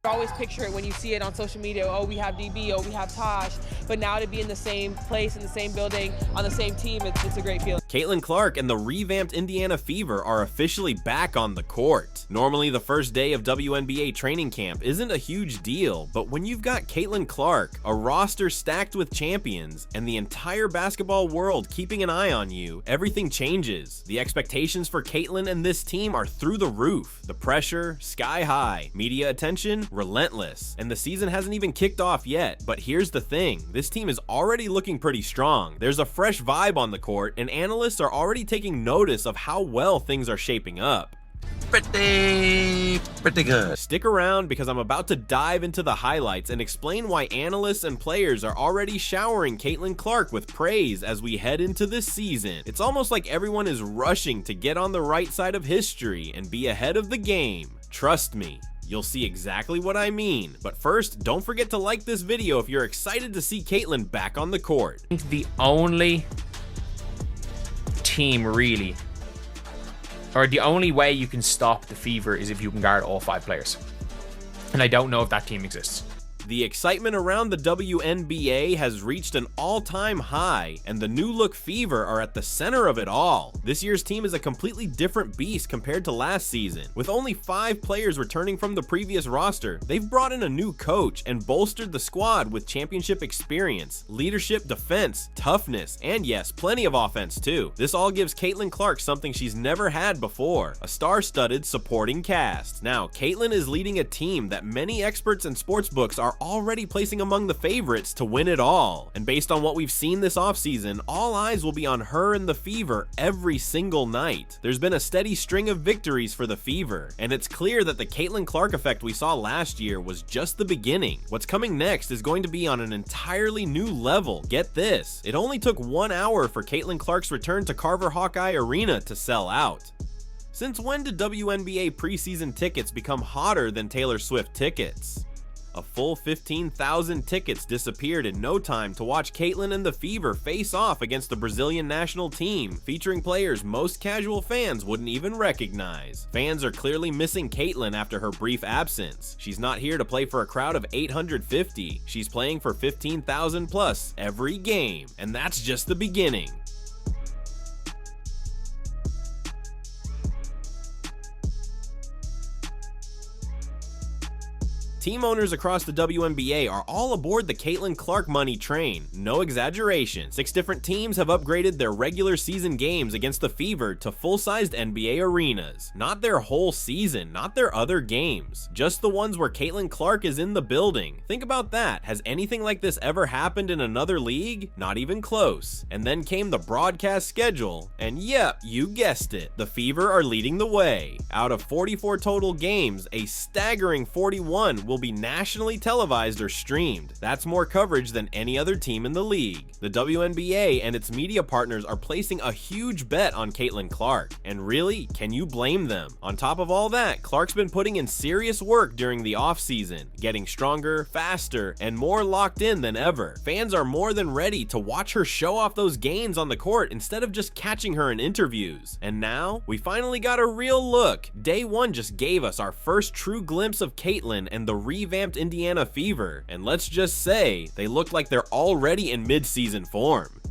always picture it when you see it on social media. Oh, we have DB, oh, we have Tosh. But now to be in the same place, in the same building, on the same team, it's a great feeling. Caitlin Clark and the revamped Indiana Fever are officially back on the court. Normally, the first day of WNBA training camp isn't a huge deal, but when you've got Caitlin Clark, a roster stacked with champions, and the entire basketball world keeping an eye on you, everything changes. The expectations for Caitlin and this team are through the roof. The pressure, sky high. Media attention, relentless. And the season hasn't even kicked off yet, but here's the thing. This team is already looking pretty strong. There's a fresh vibe on the court, and analysts are already taking notice of how well things are shaping up. Pretty good. Stick around because I'm about to dive into the highlights and explain why analysts and players are already showering Caitlin Clark with praise as we head into this season. It's almost like everyone is rushing to get on the right side of history and be ahead of the game. Trust me, you'll see exactly what I mean. But first, don't forget to like this video if you're excited to see Caitlin back on the court. The only team really, or the only way you can stop the Fever is if you can guard all 5 players. And I don't know if that team exists. The excitement around the WNBA has reached an all-time high, and the new look Fever are at the center of it all. This year's team is a completely different beast compared to last season. With only 5 players returning from the previous roster, they've brought in a new coach and bolstered the squad with championship experience, leadership, defense, toughness, and yes, plenty of offense too. This all gives Caitlin Clark something she's never had before, a star-studded supporting cast. Now, Caitlin is leading a team that many experts and sportsbooks are already placing among the favorites to win it all. And based on what we've seen this offseason, all eyes will be on her and the Fever every single night. There's been a steady string of victories for the Fever, and it's clear that the Caitlin Clark effect we saw last year was just the beginning. What's coming next is going to be on an entirely new level. Get this, it only took 1 hour for Caitlin Clark's return to Carver Hawkeye Arena to sell out. Since when did WNBA preseason tickets become hotter than Taylor Swift tickets? A full 15,000 tickets disappeared in no time to watch Caitlin and the Fever face off against the Brazilian national team, featuring players most casual fans wouldn't even recognize. Fans are clearly missing Caitlin after her brief absence. She's not here to play for a crowd of 850. She's playing for 15,000 plus every game, and that's just the beginning. Team owners across the WNBA are all aboard the Caitlin Clark money train. No exaggeration. 6 different teams have upgraded their regular season games against the Fever to full-sized NBA arenas. Not their whole season, not their other games. Just the ones where Caitlin Clark is in the building. Think about that. Has anything like this ever happened in another league? Not even close. And then came the broadcast schedule, and yep, you guessed it. The Fever are leading the way. Out of 44 total games, a staggering 41 will be nationally televised or streamed. That's more coverage than any other team in the league. The WNBA and its media partners are placing a huge bet on Caitlin Clark. And really, can you blame them? On top of all that, Clark's been putting in serious work during the offseason, getting stronger, faster, and more locked in than ever. Fans are more than ready to watch her show off those gains on the court instead of just catching her in interviews. And now, we finally got a real look. Day 1 just gave us our first true glimpse of Caitlin and the revamped Indiana Fever, and let's just say they look like they're already in mid-season form.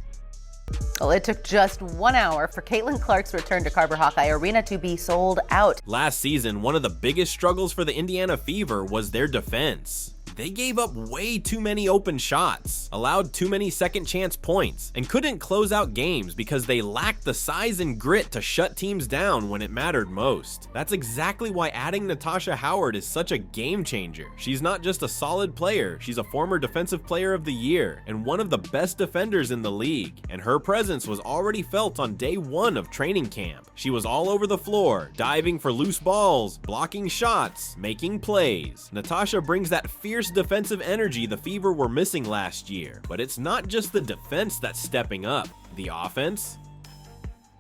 Well, it took just 1 hour for Caitlin Clark's return to Carver Hawkeye Arena to be sold out. Last season, one of the biggest struggles for the Indiana Fever was their defense. They gave up way too many open shots, allowed too many second chance points, and couldn't close out games because they lacked the size and grit to shut teams down when it mattered most. That's exactly why adding Natasha Howard is such a game changer. She's not just a solid player, she's a former Defensive Player of the Year and one of the best defenders in the league, and her presence was already felt on day 1 of training camp. She was all over the floor, diving for loose balls, blocking shots, making plays. Natasha brings that fierce defensive energy the Fever were missing last year. But it's not just the defense that's stepping up. The offense?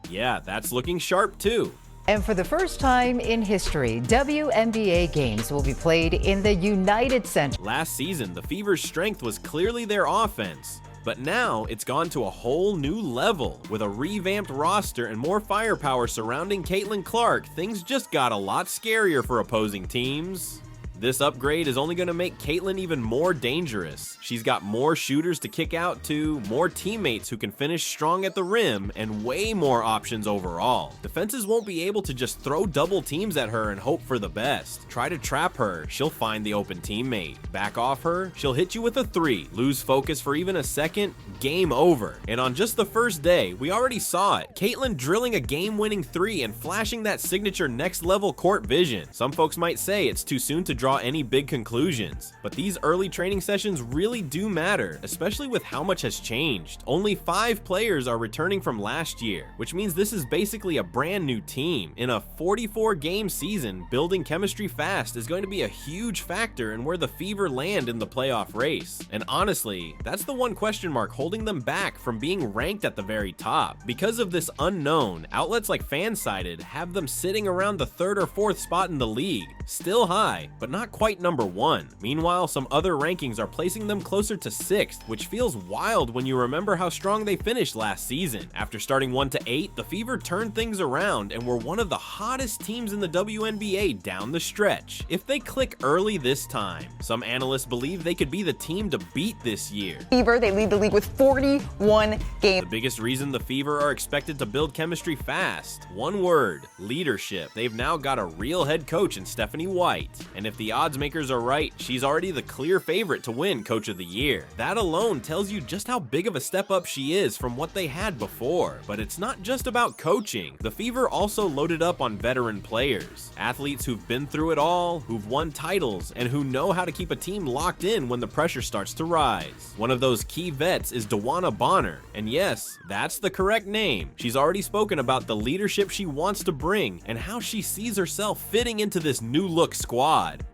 Yeah, that's looking sharp too. And for the first time in history, WNBA games will be played in the United Center. Last season, the Fever's strength was clearly their offense. But now it's gone to a whole new level. With a revamped roster and more firepower surrounding Caitlin Clark, things just got a lot scarier for opposing teams. This upgrade is only going to make Caitlyn even more dangerous. She's got more shooters to kick out to, more teammates who can finish strong at the rim, and way more options overall. Defenses won't be able to just throw double teams at her and hope for the best. Try to trap her, she'll find the open teammate. Back off her, she'll hit you with a 3. Lose focus for even a second, game over. And on just the first day, we already saw it. Caitlyn drilling a game-winning 3 and flashing that signature next-level court vision. Some folks might say it's too soon to draw any big conclusions, but these early training sessions really do matter, especially with how much has changed. Only 5 players are returning from last year, which means this is basically a brand new team. In a 44-game season, building chemistry fast is going to be a huge factor in where the Fever land in the playoff race. And honestly, that's the one question mark holding them back from being ranked at the very top. Because of this unknown, outlets like Fansided have them sitting around the 3rd or 4th spot in the league. Still high, but not quite number 1. Meanwhile, some other rankings are placing them closer to 6th, which feels wild when you remember how strong they finished last season. After starting 1 to 8, the Fever turned things around and were one of the hottest teams in the WNBA down the stretch. If they click early this time, some analysts believe they could be the team to beat this year. Fever, they lead the league with 41 games. The biggest reason the Fever are expected to build chemistry fast, one word: leadership. They've now got a real head coach in Stephanie White, and if the odds makers are right, she's already the clear favorite to win Coach of the Year. That alone tells you just how big of a step up she is from what they had before. But it's not just about coaching. The Fever also loaded up on veteran players, athletes who've been through it all, who've won titles, and who know how to keep a team locked in when the pressure starts to rise. One of those key vets is Wnba, and yes, that's the correct name. She's already spoken about the leadership she wants to bring and how she sees herself fitting into this new look squad.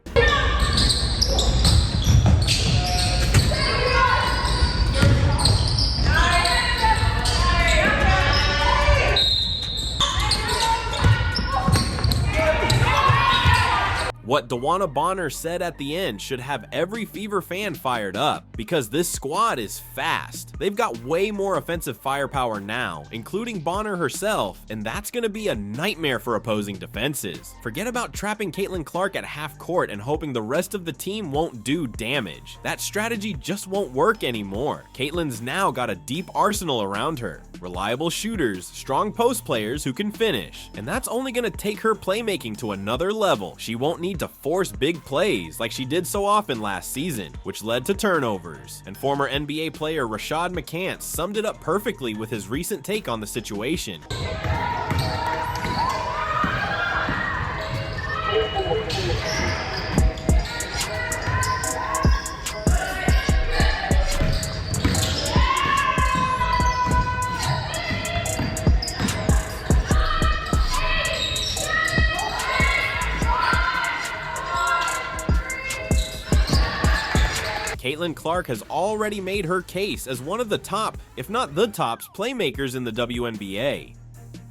What Wnba said at the end should have every Fever fan fired up, because this squad is fast. They've got way more offensive firepower now, including Bonner herself, and that's going to be a nightmare for opposing defenses. Forget about trapping Caitlin Clark at half court and hoping the rest of the team won't do damage. That strategy just won't work anymore. Caitlin's now got a deep arsenal around her. Reliable shooters, strong post players who can finish, and that's only going to take her playmaking to another level. She won't need to force big plays like she did so often last season, which led to turnovers. And former NBA player Rashad McCants summed it up perfectly with his recent take on the situation. Caitlin Clark has already made her case as one of the top, if not the top, playmakers in the WNBA.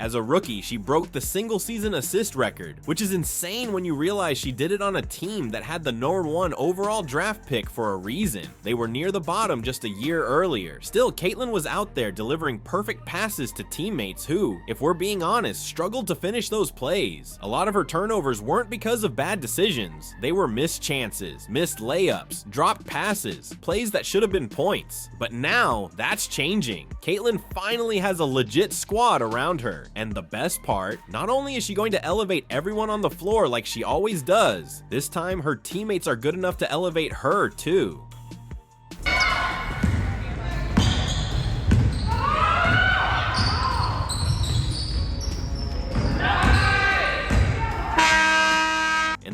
As a rookie, she broke the single-season assist record, which is insane when you realize she did it on a team that had the #1 overall draft pick for a reason. They were near the bottom just a year earlier. Still, Caitlin was out there delivering perfect passes to teammates who, if we're being honest, struggled to finish those plays. A lot of her turnovers weren't because of bad decisions. They were missed chances, missed layups, dropped passes, plays that should have been points. But now, that's changing. Caitlin finally has a legit squad around her. And the best part, not only is she going to elevate everyone on the floor like she always does, this time her teammates are good enough to elevate her too.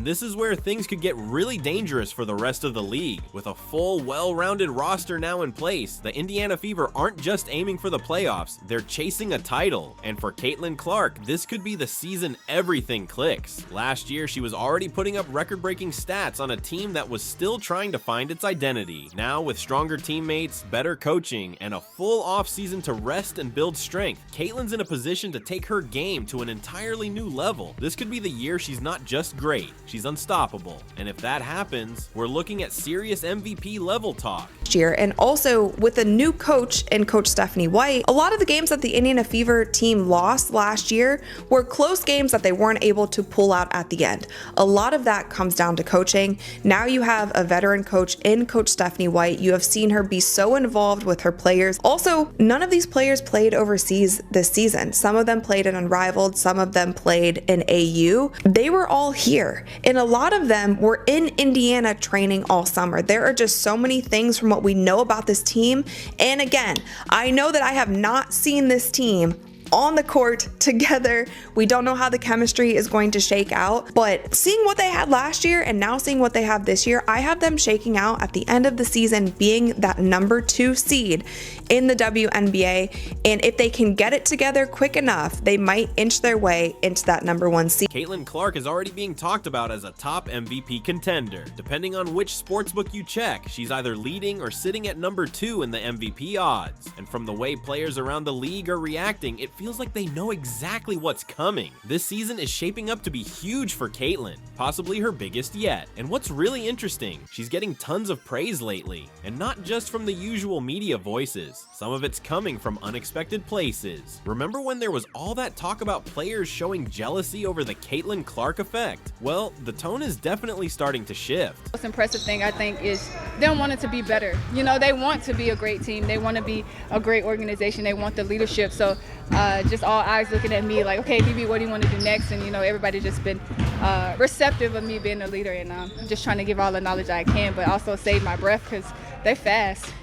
This is where things could get really dangerous for the rest of the league. With a full, well-rounded roster now in place, the Indiana Fever aren't just aiming for the playoffs, they're chasing a title. And for Caitlin Clark, this could be the season everything clicks. Last year, she was already putting up record-breaking stats on a team that was still trying to find its identity. Now, with stronger teammates, better coaching, and a full offseason to rest and build strength, Caitlin's in a position to take her game to an entirely new level. This could be the year she's not just great, she's unstoppable. And if that happens, we're looking at serious MVP level talk. Year. And also with a new coach and Coach Stephanie White, a lot of the games that the Indiana Fever team lost last year were close games that they weren't able to pull out at the end. A lot of that comes down to coaching. Now you have a veteran coach in Coach Stephanie White. You have seen her be so involved with her players. Also, none of these players played overseas this season. Some of them played in Unrivaled, some of them played in AU. They were all here, and a lot of them were in Indiana training all summer. There are just so many things from what we know about this team. And again, I know that I have not seen this team on the court together. We don't know how the chemistry is going to shake out, but seeing what they had last year and now seeing what they have this year, I have them shaking out at the end of the season being that number 2 seed in the WNBA. And if they can get it together quick enough, they might inch their way into that number 1 seed. Caitlin Clark is already being talked about as a top MVP contender. Depending on which sportsbook you check, she's either leading or sitting at number 2 in the MVP odds. And from the way players around the league are reacting, it feels like they know exactly what's coming. This season is shaping up to be huge for Caitlin, possibly her biggest yet. And what's really interesting, she's getting tons of praise lately, and not just from the usual media voices. Some of it's coming from unexpected places. Remember when there was all that talk about players showing jealousy over the Caitlin Clark effect? Well, the tone is definitely starting to shift. The most impressive thing I think is them wanting to be better. You know, they want to be a great team. They want to be a great organization. They want the leadership. So just all eyes looking at me like, okay, BB, what do you want to do next? And, you know, everybody just been receptive of me being a leader, and just trying to give all the knowledge I can, but also save my breath because they're fast.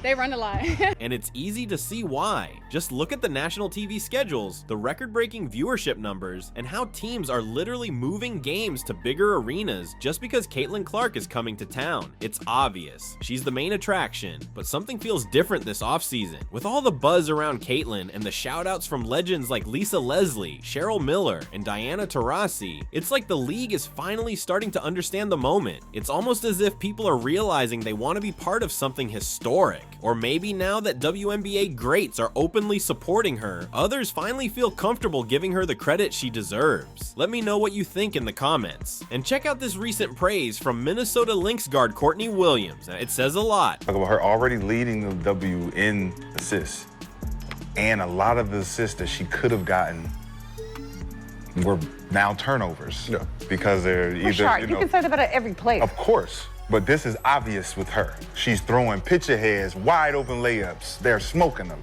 They run a lot. And it's easy to see why. Just look at the national TV schedules, the record-breaking viewership numbers, and how teams are literally moving games to bigger arenas just because Caitlin Clark is coming to town. It's obvious. She's the main attraction, but something feels different this offseason. With all the buzz around Caitlin and the shout-outs from legends like Lisa Leslie, Cheryl Miller, and Diana Taurasi, it's like the league is finally starting to understand the moment. It's almost as if people are realizing they want to be part of something historic. Or maybe now that WNBA greats are openly supporting her, others finally feel comfortable giving her the credit she deserves. Let me know what you think in the comments. And check out this recent praise from Minnesota Lynx guard Courtney Williams. It says a lot. Talk about her already leading the W in assists. And a lot of the assists that she could have gotten were now turnovers. Yeah. Because they're either, sure. You can say that about every play. Of course. But this is obvious with her. She's throwing pitcher heads, wide open layups. They're smoking them.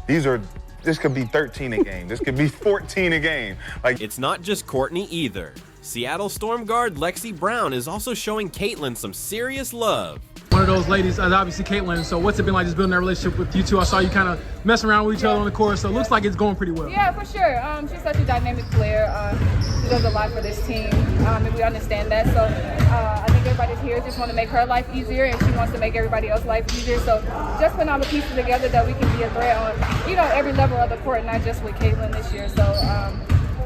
This could be 13 a game. This could be 14 a game. Like, it's not just Courtney either. Seattle Storm guard Lexi Brown is also showing Caitlin some serious love. One of those ladies, obviously Caitlin, so what's it been like just building that relationship with you two? I saw you kind of messing around with each other on the court, so it looks like it's going pretty well. Yeah, for sure. She's such a dynamic player. She does a lot for this team, and we understand that. So I think everybody's here just want to make her life easier, and she wants to make everybody else's life easier. So just putting all the pieces together that we can be a threat on, every level of the court, not just with Caitlin this year. So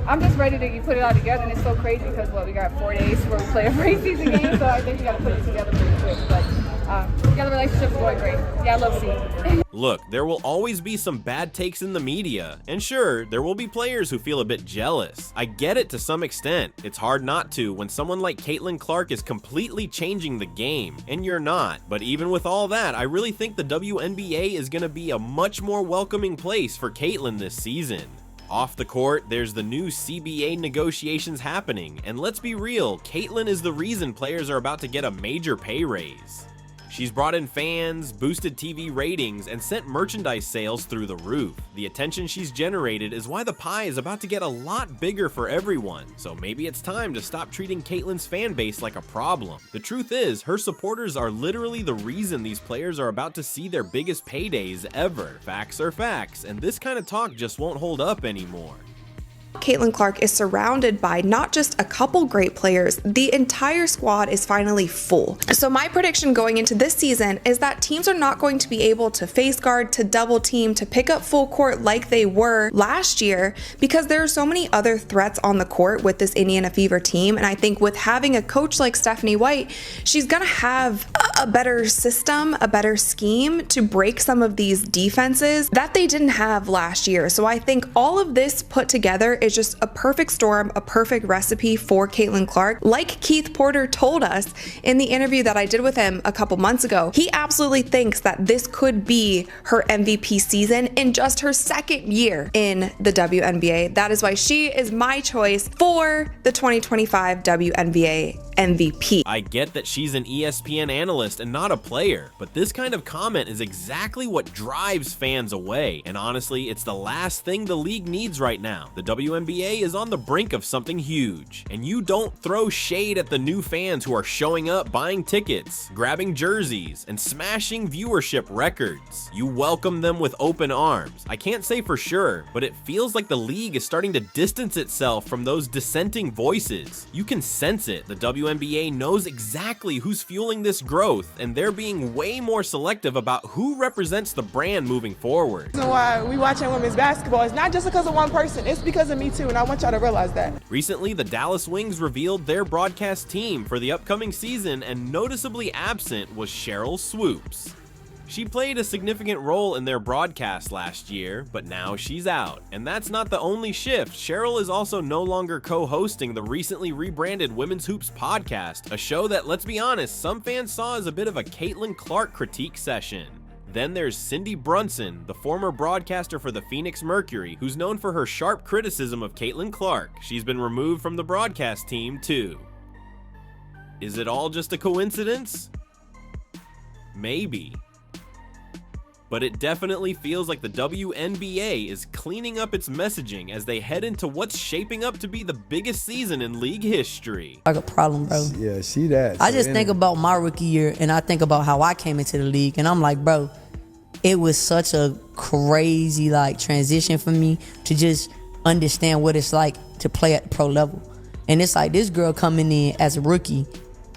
I'm just ready to put it all together, and it's so crazy because, we got 4 days where we play a preseason game, so I think we got to put it together pretty quick. But the relationship's going great. Yeah, I love seeing it. Look, there will always be some bad takes in the media, and sure, there will be players who feel a bit jealous. I get it to some extent. It's hard not to when someone like Caitlin Clark is completely changing the game, and you're not. But even with all that, I really think the WNBA is going to be a much more welcoming place for Caitlin this season. Off the court, there's the new CBA negotiations happening, and let's be real, Caitlin is the reason players are about to get a major pay raise. She's brought in fans, boosted TV ratings, and sent merchandise sales through the roof. The attention she's generated is why the pie is about to get a lot bigger for everyone, so maybe it's time to stop treating Caitlin's fan base like a problem. The truth is, her supporters are literally the reason these players are about to see their biggest paydays ever. Facts are facts, and this kind of talk just won't hold up anymore. Caitlin Clark is surrounded by not just a couple great players, the entire squad is finally full. So my prediction going into this season is that teams are not going to be able to face guard, to double team, to pick up full court like they were last year because there are so many other threats on the court with this Indiana Fever team. And I think with having a coach like Stephanie White, she's gonna have a better system, a better scheme to break some of these defenses that they didn't have last year. So I think all of this put together is just a perfect storm, a perfect recipe for Caitlin Clark. Like Keith Porter told us in the interview that I did with him a couple months ago, he absolutely thinks that this could be her MVP season in just her second year in the WNBA. That is why she is my choice for the 2025 WNBA MVP. I get that she's an ESPN analyst and not a player, but this kind of comment is exactly what drives fans away. And honestly, it's the last thing the league needs right now. The WNBA is on the brink of something huge, and you don't throw shade at the new fans who are showing up, buying tickets, grabbing jerseys, and smashing viewership records. You welcome them with open arms. I can't say for sure, but it feels like the league is starting to distance itself from those dissenting voices. You can sense it. The WNBA knows exactly who's fueling this growth, and they're being way more selective about who represents the brand moving forward. The reason why we watching women's basketball is not just because of one person, it's because of me too, and I want y'all to realize that. Recently, the Dallas Wings revealed their broadcast team for the upcoming season, and noticeably absent was Cheryl Swoops. She played a significant role in their broadcast last year, but now she's out. And that's not the only shift. Cheryl is also no longer co-hosting the recently rebranded Women's Hoops podcast, a show that, let's be honest, some fans saw as a bit of a Caitlin Clark critique session. Then there's Cindy Brunson, the former broadcaster for the Phoenix Mercury, who's known for her sharp criticism of Caitlin Clark. She's been removed from the broadcast team too. Is it all just a coincidence? Maybe. But it definitely feels like the WNBA is cleaning up its messaging as they head into what's shaping up to be the biggest season in league history. Like a problem, bro. Yeah, see that. I just think about my rookie year, and I think about how I came into the league, and I'm like, bro, it was such a crazy like transition for me to just understand what it's like to play at the pro level. And it's like this girl coming in as a rookie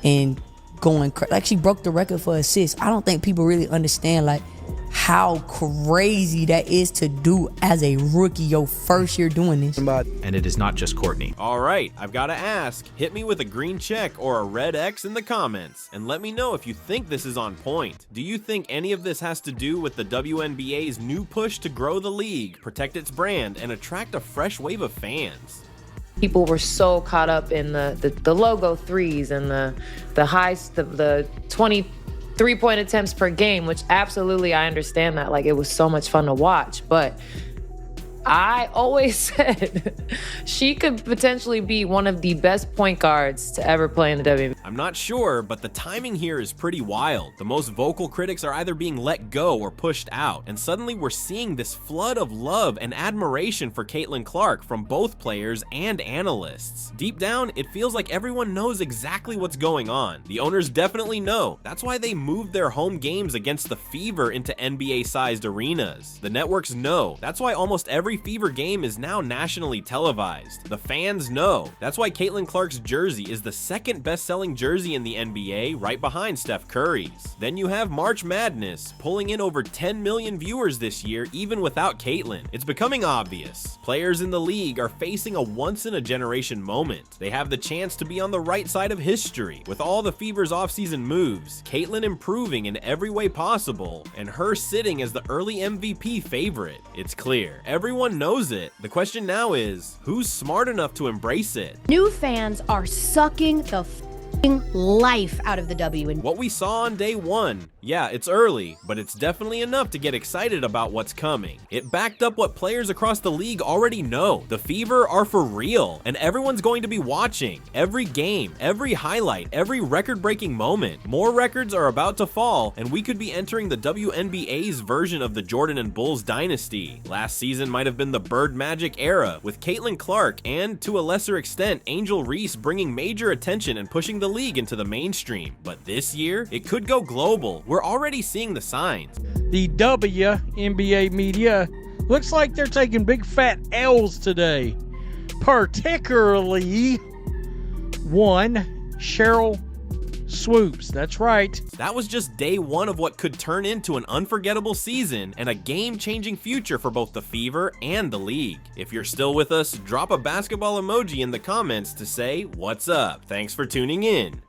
and going like she broke the record for assists. I don't think people really understand like how crazy that is to do as a rookie, your first year doing this. And it is not just Courtney. All right, I've got to ask, hit me with a green check or a red X in the comments, and let me know if you think this is on point. Do you think any of this has to do with the WNBA's new push to grow the league, protect its brand, and attract a fresh wave of fans? People were so caught up in the logo threes and the highs, the 20 3-point attempts per game, which absolutely I understand that. Like, it was so much fun to watch, but I always said she could potentially be one of the best point guards to ever play in the WNBA. I'm not sure, but the timing here is pretty wild. The most vocal critics are either being let go or pushed out, and suddenly we're seeing this flood of love and admiration for Caitlin Clark from both players and analysts. Deep down, it feels like everyone knows exactly what's going on. The owners definitely know. That's why they moved their home games against the Fever into NBA-sized arenas. The networks know. That's why almost every Fever game is now nationally televised. The fans know. That's why Caitlin Clark's jersey is the second best-selling jersey in the NBA, right behind Steph Curry's. Then you have March Madness, pulling in over 10 million viewers this year even without Caitlin. It's becoming obvious. Players in the league are facing a once-in-a-generation moment. They have the chance to be on the right side of history. With all the Fever's offseason moves, Caitlin improving in every way possible, and her sitting as the early MVP favorite. It's clear. Everyone knows it. The question now is, who's smart enough to embrace it? New fans are sucking the life out of the WNBA. What we saw on day one, yeah, it's early, but it's definitely enough to get excited about what's coming. It backed up what players across the league already know. The Fever are for real, and everyone's going to be watching. Every game, every highlight, every record-breaking moment. More records are about to fall, and we could be entering the WNBA's version of the Jordan and Bulls dynasty. Last season might have been the Bird Magic era, with Caitlin Clark and, to a lesser extent, Angel Reese bringing major attention and pushing the league into the mainstream. But this year, it could go global. We're already seeing the signs. The WNBA media looks like they're taking big fat L's today. Particularly one Cheryl Swoops. That's right. That was just day one of what could turn into an unforgettable season and a game-changing future for both the Fever and the league. If you're still with us, drop a basketball emoji in the comments to say, "What's up?" Thanks for tuning in.